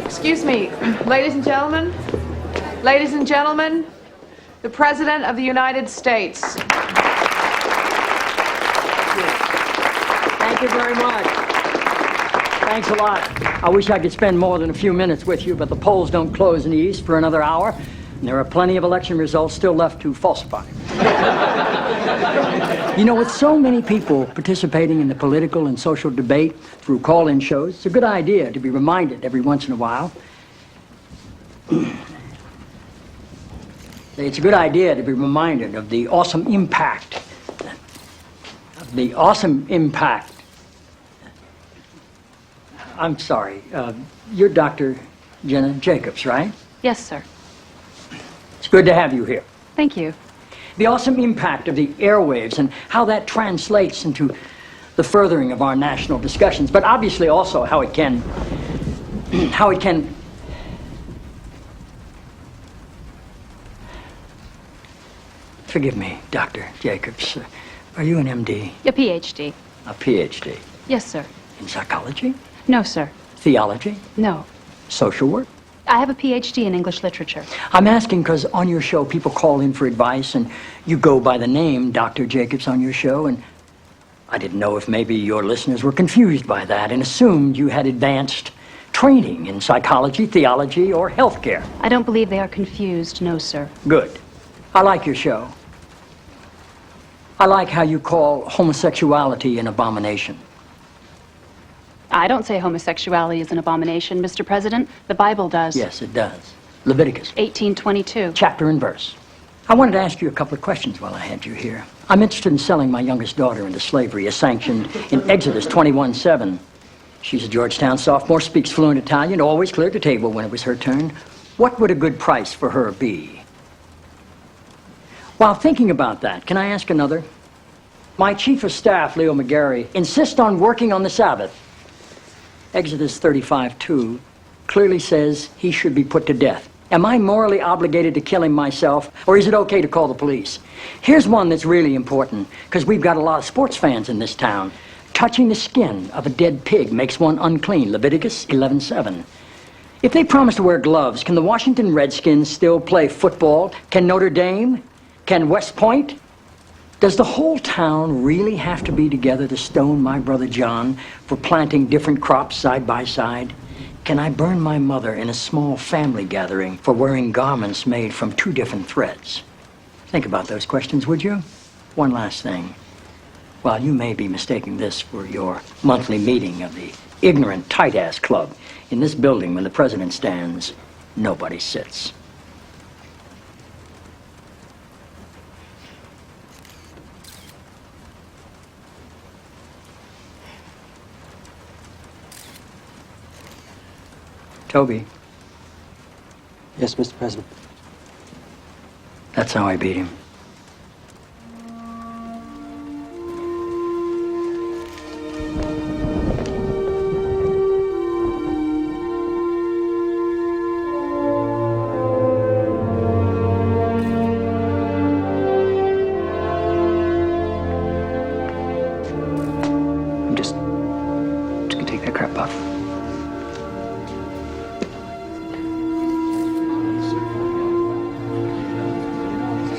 Excuse me, ladies and gentlemen, the President of the United States. Thank you very much. Thanks a lot. I wish I could spend more than a few minutes with you, but the polls don't close in the East for another hour, and there are plenty of election results still left to falsify. You know, with so many people participating in the political and social debate through call-in shows, it's a good idea to be reminded every once in a while. It's a good idea to be reminded of the awesome impact. I'm sorry, you're Dr. Jenna Jacobs, right? Yes, sir. It's good to have you here. Thank you. The awesome impact of the airwaves and how that translates into the furthering of our national discussions, but obviously also how it can forgive me, Dr. Jacobs. Are you an MD? A PhD. A PhD? Yes, sir. In psychology? No, sir. Theology? No. Social work? I have a PhD in English literature. I'm asking because on your show people call in for advice and you go by the name Dr. Jacobs on your show, and I didn't know if maybe your listeners were confused by that and assumed you had advanced training in psychology, theology, or healthcare. I don't believe they are confused, no, sir. Good. I like your show. I like how you call homosexuality an abomination. I don't say homosexuality is an abomination, Mr. President. The Bible does. Yes, it does. Leviticus 18:22. chapter and verse. I wanted to ask you a couple of questions while I had you here. I'm interested in selling my youngest daughter into slavery, as sanctioned in Exodus 21:7. She's a Georgetown sophomore, speaks fluent Italian, always cleared the table when it was her turn. What would a good price for her be? While thinking about that, can I ask another? My chief of staff, Leo McGarry, insists on working on the Sabbath. Exodus 35:2 clearly says he should be put to death. Am I morally obligated to kill him myself, or is it okay to call the police? Here's one that's really important, because we've got a lot of sports fans in this town. Touching the skin of a dead pig makes one unclean, Leviticus 11:7. If they promise to wear gloves, can the Washington Redskins still play football? Can Notre Dame? Can West Point? Does the whole town really have to be together to stone my brother John for planting different crops side by side? Can I burn my mother in a small family gathering for wearing garments made from two different threads? Think about those questions, would you? One last thing. While you may be mistaking this for your monthly meeting of the ignorant tight-ass club, in this building when the president stands, nobody sits. Toby. Yes, Mr. President. That's how I beat him.